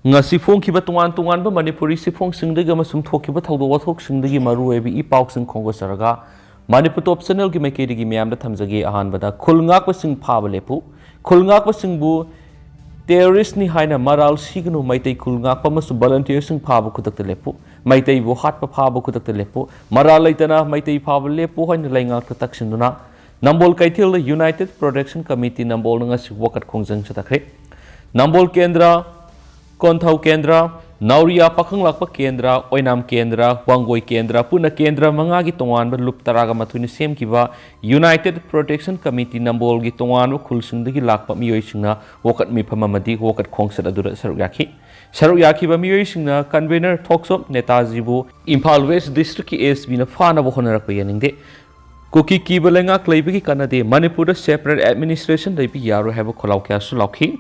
ngasi phongkiba tungan ba manipuri siphongsingi amasung thokiba thawdo wathoksingi maruebi I pausing khongosaraga manipur top channel gi maikedi gi myam da thamjagi ahanbada khulngak pasing phaba lepu khulngak pasingbu terrorist ni haina maral signu maitai khulngak pamasu volunteer sing phaba khudak lepu maitai bu hat pa phaba khudak lepu maral laitana maitai phaba lepu haina laingak ta taksinduna nambol kaithil united protection committee nambol nga si wakat khongjang chatakre nambol kendra Konthau Kendra, Nauria Pakanglakpa Kendra, Oinam Kendra, Wangoi Kendra, Puna Kendra, Mangagi Tongan, Lup Taraga Matuni Sem Kiva, United Protection Committee Nambol Gitongan, Kulsundagi Lakpa Mioishina, Wokat Mipamamadi, Wokat Kongsat Adura Saruyaki. Saruyaki Mioishina, Convener Toksop, Netazibu, Impal West District is been a fan of Honarapayaninde. Kuki Kibalenga Klebiki Kanade, Manipur separate administration, they be Yaro have a Kolauka Sulaki.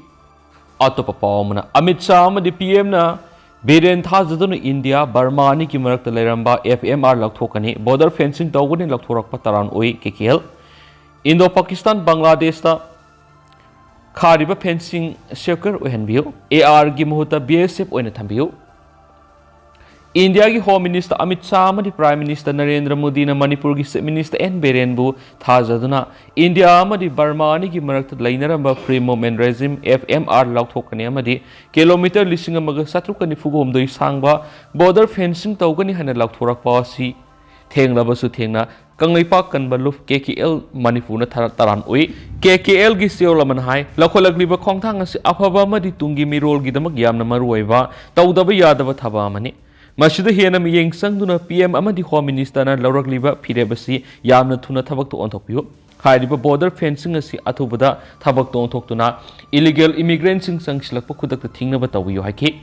Atop Pamana Amit Shah the PM na Beren Thazadun India Burma ni Kimarak Leramba FMR Laktokani border fencing Doguni Laktorak Pataran Oi KKL Indo Pakistan Bangladesh ta Khariba fencing circle Ohenbio AR Gimuta BSF Oenatambio India ki Home Minister Amit Shah the Prime Minister Narendra Modi na Manipur ki Minister N Berenbu Thazaduna India the Burma ni Kimarak Lainaramba Free Movement Regime FMR Laktokani amadi kilometer listing amaga satrukani fugom doi sangba border fencing tawgani hana Laktorak pawasi thenglabasu thengna Kanglaipak Kanbaluf KKL Manipur na taran oi KKL gi seolaman hai lakholakliba khongthang asi afaba madi tungi mirol gi damak yamna maruaiba tawdaba yadaba thaba mani Masjid Hiana Miyang Sangduna PM Amadi Home Minister na Lauragliba Pirebasi Yamna Tuna Tabak to Ontopio, Haidiba border fencing asi Atubada Tabak to Ontokuna, illegal immigrants in Sangslak Pukudak the Tinga Batawi Haki.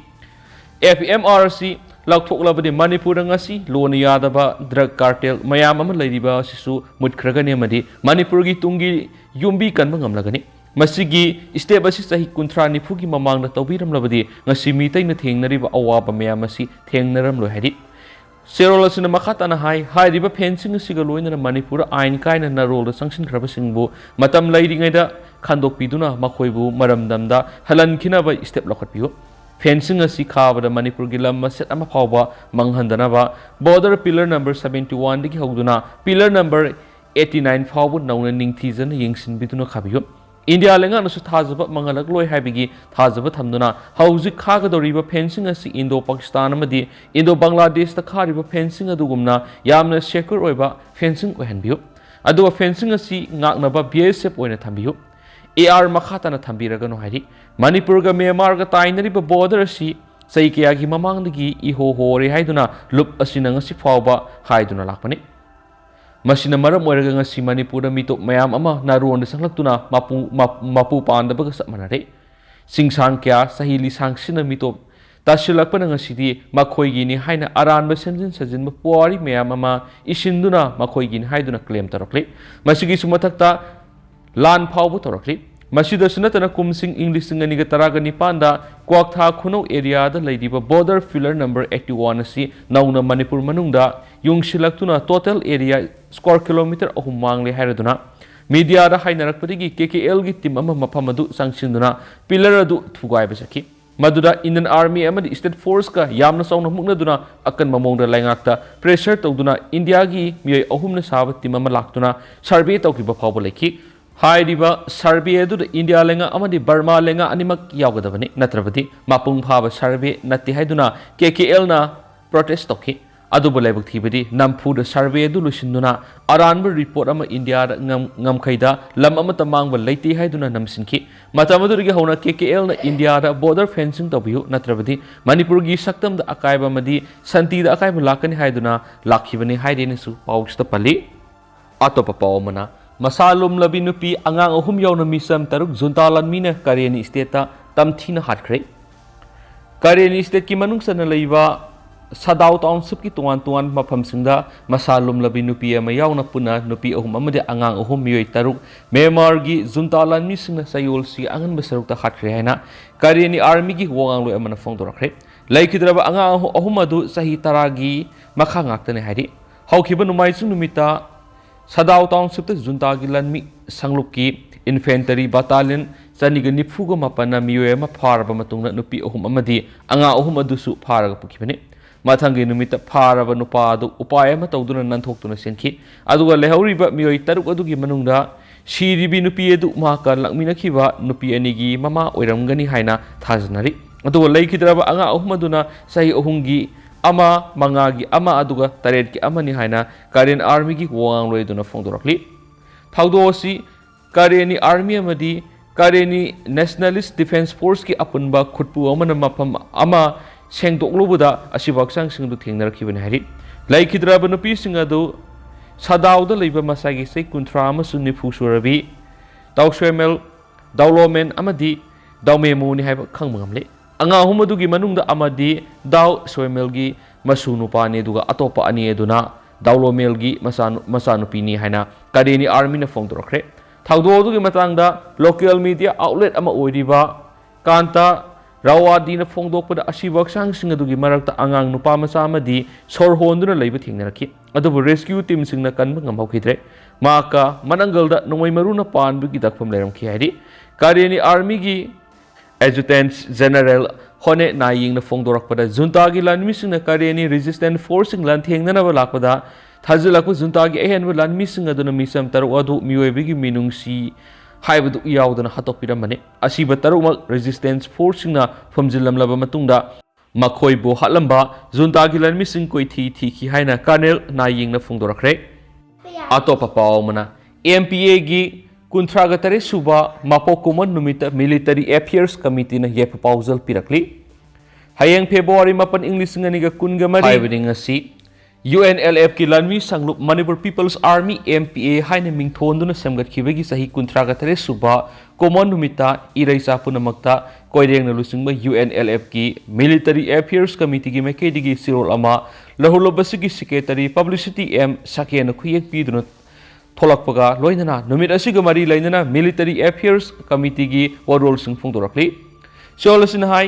FMRC Laktolabadi Manipurangasi, Lona Yadaba, Drug Cartel, Mayama Ladiba Sisu, Mutkragani Madi, Manipurgi Tungi, Yumbi Kanmangam Lagani. Masigi step asi sahi kuntra ni phugi mamang na tawbiram labadi ngasi mitai na thengnariba awaba mayam asi thengnaram lo hadi serol asina makhata na hai riba fencing asiga loina na manipur ain kaina na rol da sanction khraba singbu matam lairingai da khandok piduna makhoibu maramdamda halan khina ba step lokhat piyo fencing asi khaba da manipur gilam maset ama phawba manghandana ba border pillar number 71 digi hogduna pillar number 89 phawbu nauna ningthijana yengsin biduna khabiyo India lenga nasu thazaba mangalak loi haibigi thazaba thamduna hauzik khagadoriba fencing asi Indo Pakistan amadi Indo Bangladesh ta khariba fencing adugumna yamna secure oiba fencing ohenbiyo aduga fencing asi ngaknaba BSF oina thambiyo AR makhata na thambiraga no hairi Manipur ga Myanmar ga tainariba border asi saikya gi mamangdagi iho hore haiduna lup asina ngasi fawba haiduna lakpani Masina maram oiraga ngasi Manipur mitop mayam ama naruon sanglakuna mapu pandabaga sapmanare singsang kya sahili sangsina mitop tasilakpana ngasidi makhoigi ni haina aranba senjin sajin puari mayam ama isinduna makhoigi ni haiduna claim tarakle masigi sumathakta lan phawbu tarakle masida sunatana kumsing English ngani ga taraga ni panda kwaktha khuno area da leidiba border filler number 81 asi nauna Manipur manungda yungsilaktuna total area square kilometer ahum mangle hairaduna media da hainarakpadigi KKL gi team ama maphamadu sangsinduna pillar adu thugai basaki maduda Indian Army amadi state force ka yamna sauna muknaduna akan mamongda laingakta pressure tawduna India gi miyai ahumna saba team ama laktuna survey tawkiba phawba leki Hairiba survey adu India lenga amadi Burma lenga animak yawgadabani natrabadi mapung phaba survey natti haiduna KKL na protest toki aduba lebak thibadi nampu da survey adu lusinduna aranba report ama India ngam khaida lam ama tamang ba leiti haiduna namsinki matamadurigi hauna KKL na India da border fencing tabiyu natrabadi Manipur gi saktam da akaiba madi santi da akaiba lakani haiduna lakhibani haideni su pawsta pali atopa pawmana Masa Lumlabi Nupi Angang ahum yaona Micham taruk Junta Lanmi na Karenni state ta Tamthina hatkhre Karenni state ki manungsa na leiba Sadao township ki tuan mafam singda Masa Lumlabi Nupi ama yauna puna Nupi ahum amade Angang ahum miyoi taruk Myanmar gi Junta Lanmi singna sayol si angan basaruk ta hatkhre haina Karenni army gi wongang loi amana phongdorakre laikidraba Angang ahum adu sahi taragi makha ngaktane hairi haukiba numai chung numita Sadao township te Junta gi Lanmi sangluk ki infantry battalion chaniga nifuga mapana miyoy ama pharaba matungna nupi ahum amadi anga ahum adusu pharaga pukibani mathangi numita pharaba nupa adu upay ama tawduna nanthokduna senki aduga lehoriba miyoy taruk adugi manungda shiribi nupi edu maka lakminakhiba nupi anigi mama oiramgani haina thajanari aduga leikidraba anga ahum aduna sahi ahumgi ama mangagi ama aduga taret ki amani haina Karen army gi wang loiduna phongdorakli thawdosi Karenni army amadi Karenni nationalist defense force ki apunba khutpu amana mapam ama sengdoklubuda asibaksang singdu thengnarakibani hari laikidraba nupi singadu sadawda leiba masagi sei kunthra amasu nifu surabi tawshemel dawlomen amadi dawmemuni haiba khangmangamle anga humadugi manungda amadi daw soemelgi masu nupani duga atopa ani eduna dawlomelgi masanupi ni haina Karenni army na phongdorkhre thawdodugi matangda local media outlet ama oiriba kanta rawadi na phongdokpada asibak sang singadugi marakta angang nupa masa amadi sorhonduna leiba thengnarakhi adubu rescue team singna kanba ngamhaukhidre maka manangalda nomai maruna panbugi dakpham leiramkhi hairi Karenni army gi Adjutant General Hone Naying na phongdorakpada Junta gi Lanmi sing na Karenni resistant force sing lan thengnana ba lakpada thajilakpa Junta gi ehenba Lanmi sing aduna Micham taru adu miyoibigi minungsi haibadu yaudana hatokpiramane asiba tarumak resistance force sing na phomjilamlaba matungda makhoi bo halamba Junta gi Lanmi sing koi thi ki haina Colonel Naying na phongdorakre atopa pawmana MPA gi Kuntragatare suba mapokuman numita military affairs committee na yepa pausal pirakli hayang February mapan English nganiga kungamari haibading si UNLF ki Lanmi sanglup Manipur People's Army MPA haina mingthonduna semgat khibagi sahi kuntragatare suba common numita iraisa punamakta koireng na lusingba UNLF ki military affairs committee gi makedigi sirol ama lahulobasigi secretary publicity M sakena khuyek piduna tholakpaga loinana numit asiga mari lainana military affairs committee gi warol sing phongdorakli solasin hai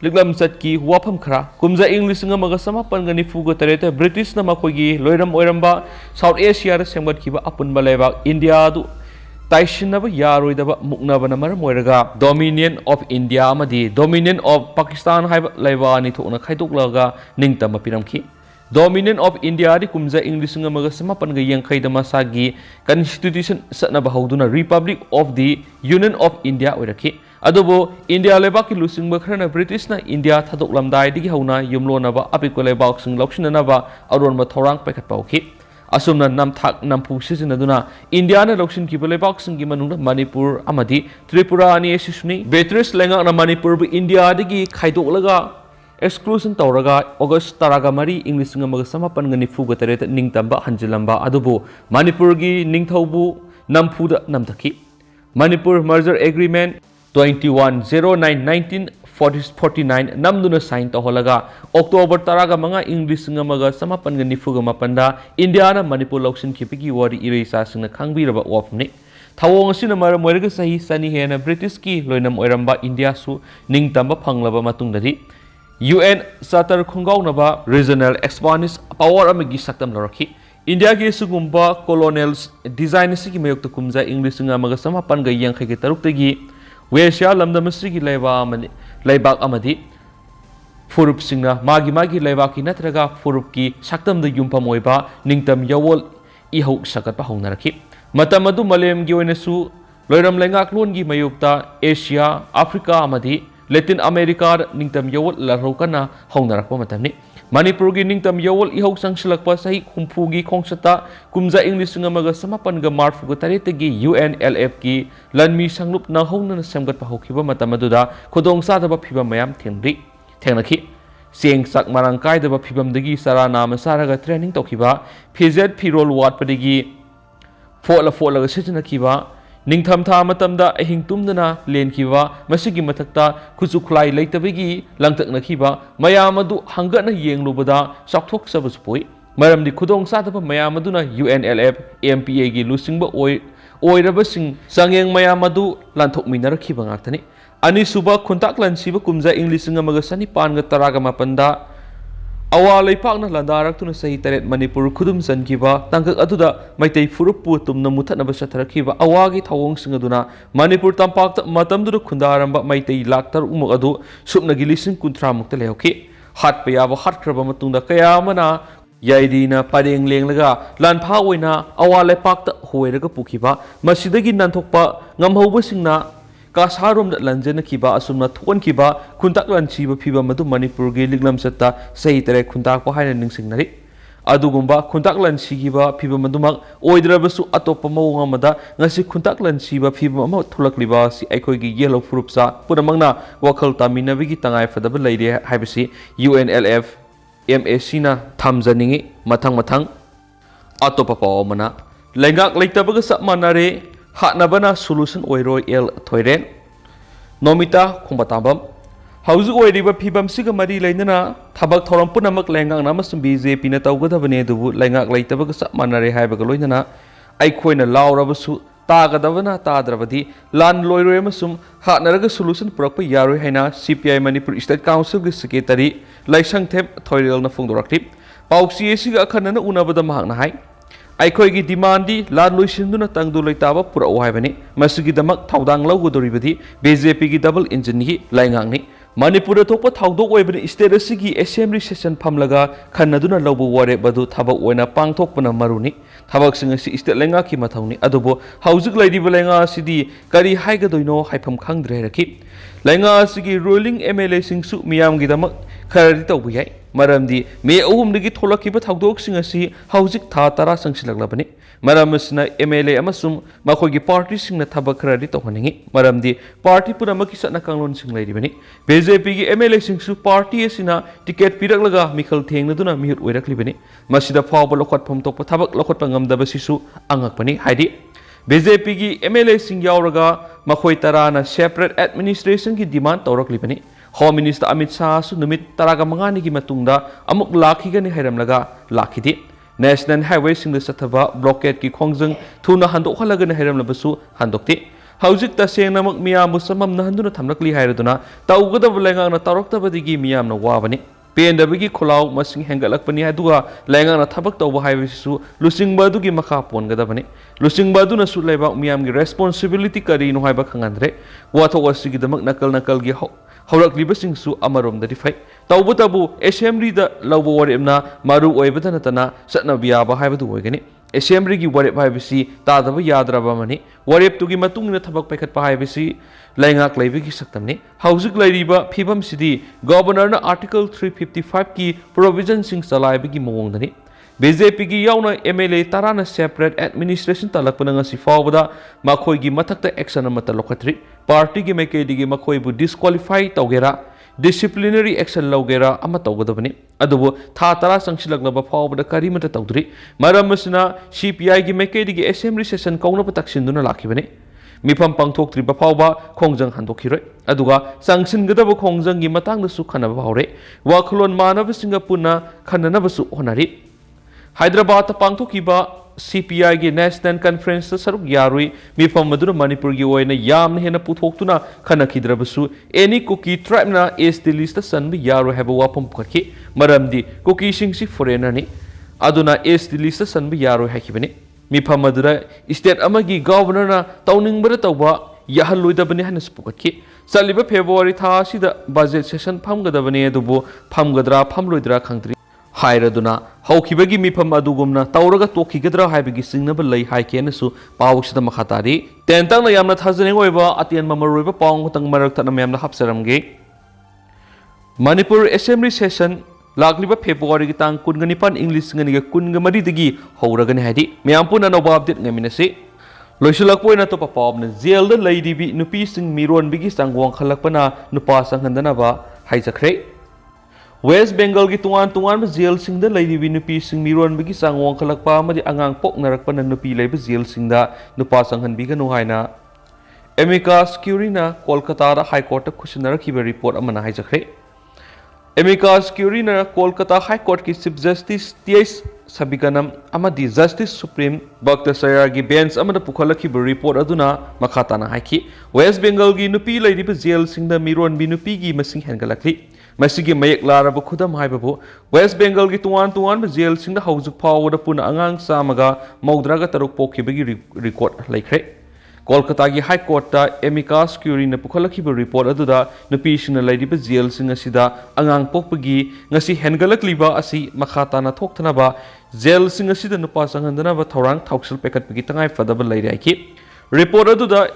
liglam satki wafam khara kumza english ngamaga samapan gani fuga tareta british na makogi loiram oiramba south asia ra semgat kiba apun baleba india du taishinaba yaroidaba muknaba na maram oiraga dominion of india amadi dominion of pakistan haiba laiba ani thokna khaidoklaga ningtama piramki Dominion of India di kumza English nga maga samapan ga yangkay da masagi Constitution sa nabahawduna Republic of the Union of India oiraki adobo India lebak ki lusing bakra na British na India thadok lamdai digi hauna yumlo na ba apiko lebak sing lokshin na ba aron ma thorang pekat pauki asumna namthak nampu sisinaduna India na lokshin ki lebak sing gi manungda Manipur amadi Tripura ani esisuni Beatrice lenga na Manipur bu India digi khaidok laga exclusion tawraga August taraga mari English ngamaga samapan ngani fuga tareta ningtamba hanjilamba adubu Manipur gi ningthaubu nampuda namthaki Manipur merger agreement 2109-1949 namduna sign tawholaga October taraga manga English ngamaga samapan ngani fuga mapanda India na Manipur loksin khipigi wari irisa singna khangbiraba wafne thawong asina mara moiraga sahi sani hena British ki loinam oiramba India su ningtamba phanglaba matungdari UN Satar Khungaunaba Regional Expansionist Power amagi saktam loraki India ki sugumba colonials design sigi mayokta kumza English nga maga samapan ga yangkhay ki taruktagi Wesya lamdam sigi laibak amadi furup singna magi laibaki natraga furup ki saktam da yumpam oiba ningtam yawol ihau sakat pa hongnaraki matam adu malem gi oinasu loiram lengak lon gi mayokta Asia Africa amadi Latin America ningtam yawol larokana hongnarakpa matamni Manipur gi ningtam yawol ihau sangsilakpa sahi humpu gi khongsata kumza English ngamaga samapan ga marfu ga tarete gi UNLF gi Lanmi sanglup na hongna semgat pa hokhiba matamaduda khodong sadaba phibam mayam thengnakhi seng sak marangkai daba phibam dagi sarana masaraga training tokhiba PZ Pirol Wat padigi fola ga sijnakiba Ningtham tha matamda ahing tumdana lenkiwa masigi mathakta khuchu khulai leitabegi langtaknakiba mayam adu hangana yenglubada sakthok sabusupoi maramdi khudong sadaba mayam aduna UNLF MPA gi lusingba oirabasing sangyeng mayam adu lanthokminarakhiba ngaktani ani suba khuntak lansiba kumza English ngamaga sani pan ga taraga mapanda अवा लेपाकना लंदारक्तुना सही तरेत मणिपुर खुदुम चनखिबा तंगक अदुदा मैतै फुरुपु तुमना मुथनब चथरखिबा अवागी थवोंगसिंग अदुना मणिपुर तंपाक्ता मतमदुदा खुंदारंबा मैतै लाख तरुक अदु सुपनगी लिसिंग कुंथ्रा मुक्ता लेहौखि हाटपा याबा हाटख्रबा मतुंगदा कया अमना याइदीना परेंग लेंगलगा लानफा ओइना अवा लेपाक्ता होइरगा पुखिबा मसिदगी नंथोकपा ngamhaubasinगना कासारोम लंजनखिबा असुमना थोनखिबा खुंताक लनसीबा फिबम मदु मणिपुर गे लिग्लम सत्ता सही तरे खुंताक को हायना निंगसिंगनरि अदुगुंबा खुंताक लनसीगिबा फिबम मदुमक ओइद्रबसु अतोप मवंग अमदा ngasi खुंताक लनसीबा फिबम अम थुलक्लिबा सि अखोइगी येलो फ्रुपसा पुनमंगना वखल तामिनबिगी तंगाय फदब लैरे हाइबसि UNLF MAC ना थमजनिंगी मथंग मथंग अतोप पावमना लेंगाक लेतबग सब मानरे हाटनबना सोल्यूशन ओइरो एल थोइरेन नोमिता खुंबताबम हाउजिक ओइरिबा फिबम सिग मरी लेनना थबक थौरम पुनमक लेंगाक नामसुम बीजेपी न तौगदबने दुबु लेंगाक लेतबग सब मानरे हाइबग लोइनना आइखोइना लाउरबसु तागदबना ताद्रबदि लान लोइरोय मसुम हाटनरग सोल्यूशन पुरकप यारोय हैना CPI मणिपुर स्टेट काउंसिल गे सेक्रेटरी लाइसंगथेम थोइरेलना फोंदोरक्ति पाउसी एसिग अखनना उनबदा महकना हाय अखोइगी डिमांडी लान लोइसिंदुना तंगदु लेताबा पुरौ हाइबनि मसिगिदमक थौदांग लौगदोरिबदि बीजेपी की डबल इंजन की लाइंगांगनि मणिपुर थोप थाउदोक ओइबनि स्टेट असिगी असेंबली सेशन फमलगा खन्नदुना लौबु वारे बदु थबक ओइना पांगथोकपना मरुनि थबकसिंग असि स्टेट लेंगा की मथौनि अदुबो हौजिक लैदिबा लेंगा असिदि करी हाइगदोइनो हाइफम खंगद्रे रखि लेंगा असिगी रूलिंग MLA सिंगसु मियामगिदमक खरदि तौबु याय मरमदी मे अहुमदगी थोलकिबा थाउदोकसिंग असि हौजिक था तरा संगसिलगलबनि मरमसना MLA अमसुम मखोगी पार्टी सिंगना थबक खरदि तौहनिंगी मरमदी पार्टी पुरमकी सना कांगलोन सिंग लैदिबनि BJP की MLA सिंगसु पार्टी असिना टिकेट पिरकलगा मिखल थेंगनदुना मिहुत ओइरक्लिबनि मसिदा फावबा लखटफम तोप थबक लखटपा ngamdabasisu angakpani haidi BJP की MLA सिंग यावरगा मखोई तराना सेपरेट एडमिनिस्ट्रेशन की डिमांड तौरक्लिबनि होम मिनिस्टर अमित शाह सु नुमित तरागा मंगानी की मतुंगदा अमुक लाखिगनि हैरमलगा लाखिदि नेशनल हाईवे सिंग सथबा ब्लॉकेट की खोंजंग थुना हंदोखलगनि हैरमलबसु हंदोक्ति हौजिक तसेंगनमक मियामबु सममना हंदुना थमलक्ली हैरदुना तौगदब लेंगाना तौरक्तबदिगी मियामना वाबनि पेंदबगी खुलाव मसिंग हेंगलकपनि हादुगा लेंगाना थबक तौबा हाइबसिसु लुसिंगबदुगी मखा पोनगदबनि लुसिंगबदुना सु लेबा मियामगी रेस्पोंसिबिलिटी करिनो हाइबा खंगंद्रे वाथोक असिगिदमक नकल नकलगी हौरक्लिबसिंगसु अमरोमददि फै तौबतबु असेंबलीदा लौबो वरेमना मारु ओइबदा नतना सत्नबियाबा हाइबदु ओइगनि असेंबली की वरेप हाइबसि तादब याद्रबमनि वरेपतुगी मतुंगना थबक पैखतपा हाइबसि लाइंगाक लैबगी सक्तमनि हौजिक लैरिबा फिबमसिदि गवर्नरना आर्टिकल 355 की प्रोविजन सिंग चलाइबगी मवोंगदनि BJP की याउना MLA तराना सेपरेट एडमिनिस्ट्रेशन तलकपनंगसि फावबदा मखोइगी मथक्ता एक्शन अमता लोखत्रि पार्टी की मेकेदिगी मखोइबु डिस्क्वालिफाई तौगेरा डिसिप्लिनरी एक्शन लौगेरा अमा तौगदबनि अदुबु था तरा संगसिलगलबा फावबदा करिमता तौद्रि मरमसना CPI की मेकेदिगी असेंबली सेशन कौनब तक्सिंदुना लाखिबनि मिफम पांथोक्त्रिबा फावबा खोंजंग हंदोखिरोय अदुगा संगसिनगदब खोंजंगी मतांगदसु खनबा हावरे वाखलोन मानबसिंगा पुना खननबसु होनारि हैदराबाद पांथोकिबा CPI की नेशनल कॉन्फ्रेंस सरुक यारुई मिफम मदुना मणिपुर की ओइना यामना हेना पुथोक्तुना खनखिद्रबसु एनी कुकी ट्राइबना एसटी लिस्ट सनबि यारो हैबा वाफम पुखि मरमदि कुकी सिंगसि फॉरेनरनि अदुना एसटी लिस्ट सनबि यारो हाकिबनि मिफम मदुरा स्टेट अमगी गवर्नरना तौनिंगबरा तौबा याहलुइदबनि हन पुखि चलिबा फेब्रुवारी था सिदा बजेट सेशन फमगदबनि अदुबो फमगदरा फमलुइदरा खंगद्रि हायरदुना हौखिबगी मिफम अदुगुमना तौरगा तोखिगदरा हाइबगी सिंगनब लई हाइकेनसु पावसिदा मखातारी तेंतांगना यामना थाजनेंग ओइबा अतियन ममरोइबा पावंग तंग मरक्तना मयामना हपसरमगे मणिपुर असेंबली सेशन लाक्लिबा फेब्रुवारी की तांग कुनगनिपान इंग्लिश ngani कुनगमरी दगी हौरगनि हाइदि मयाम पुना नोबा अपडेट ngamiनसे लोइसलकपोइना तो पापना जेल द लैदिबी नुपी सिंग मिरोनबिगी सांगवांग खलकपना नुपा संगंदनाबा हाइजखरे वेस्ट बेंगल की तुआन तुआन जेल सिंग द लैदिबी नुपी सिंग मिरोनबिगी सांगवांग खलकपा अमदि अंगांग पोकनरकपना नुपी लैब जेल सिंग दा नुपा संगनबिगनु हाइना एमिकास क्यूरीना कोलकाता हाई कोर्ट खुशनरखिबा रिपोर्ट अमना हाइजखरे एमिकास क्यूरीना कोलकाता हाई कोर्ट की chief justice TS Sabikanam amadi Justice Supreme Bhakta Sayargi bench amada pukhalakhiba report aduna makhatana haiki West Bengal gi nupi lairiba jail singda miron bi nupi gi masing hengalakli masigi mayek laraba khudam haibabu West Bengal gi tuan jail singda haujuk phawada puna angang samaga maudraga taruk pokhibagi record laikhre Kolkata gi High Court ta amicus curiae na pukhalakhiba report aduda nupi singna lairiba jail singa sida angang pokpagi ngasi hengalakliba asi makhatana thokthana jail singa sida nupa sangandana ba thorang thauksal pekatpagi tangai fadaba lairiaki report aduda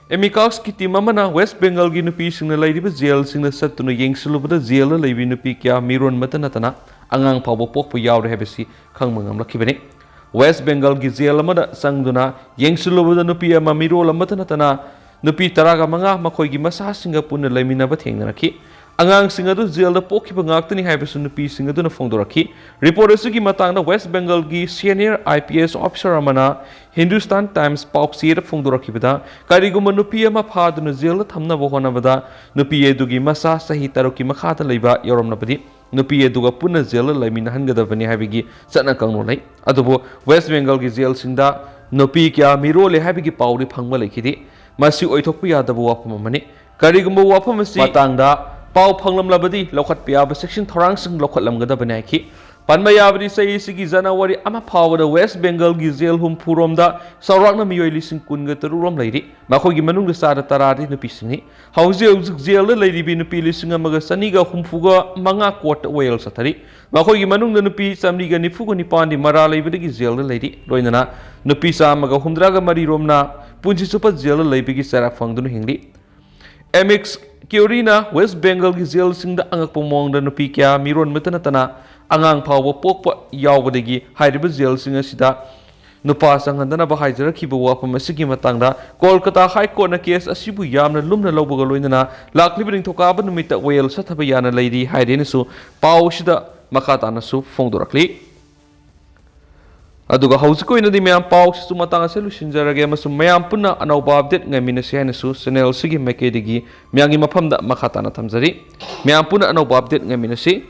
amicus ki team amana West Bengal gi nupi singna lairiba jail singna satuna yengsulubada jail la leibi nupi kya miron matana tana angang phawbo pokpa yawre hebesi khangmangam lakhibani West Bengal gi jail amada sangduna yengsulubada nupi ama mirol amatana tana nupi taraga manga makhoi gi masa singa punna leiminaba thengnaraki angang singa du jail da pokhiba ngaktani haibasu nupi singa du na phongdoraki report asugi matangna West Bengal gi senior IPS officer amana Hindustan Times pauksi ra phongdorakibada kariguma nupi ama phaduna jail da thamna bo honabada nupi edugi masa sahi taruki makhata leiba yoromnabadi nupi eduga punna jail laimina hangadabani haibigi chana kangno lai adubo West Bengal gi jail singda nupi kya mirole haibigi pauri phangma lekhidi masi oithokpu yadabu wapam amani kariguma wapam asi matangda Pau Panglamlabadi, Lokat Piaba section Torangsing Lokat Lamgada Banaki, Panmayabadi say Sigi Janawari Ama Power the West Bengal Gizel Hum Puromda, Sarana Mio listen Kunga to Rum lady, Makogi Manunga Sada Taradi in the Pisini, how Zel lady been a pilising a Magasaniga Humfuga, Manga Quart Wales Satari, Makogi Manunga Nupi, Samniga Nifuga Nipandi, Marala Gizel lady, Loinana, Nupisa Maga Humdraga Mari Romna, Punchi Super Zel Labigi Sarah Fangdun Hingli. MX Kiorina, West Bengal gi jail singda angak pomong da nupi kya miron metana tana angang phawba pokpa yawbadagi hairiba jail singa sida nupa sangandana ba haijara khiba wapam asigi matangda Kolkata High Court na case asibu yamna lumna lawbaga loinana laklibring thokaba numita wel sathaba yana leidi hairenesu paw sida makatana su phongdorakli aduga hausko ina di mayam paw su matanga solution jarage amasum mayam punna anauba update ngamina siana su channel sigi makedigi myangi mafamda makhatana thamjari mayam punna anauba update ngamina si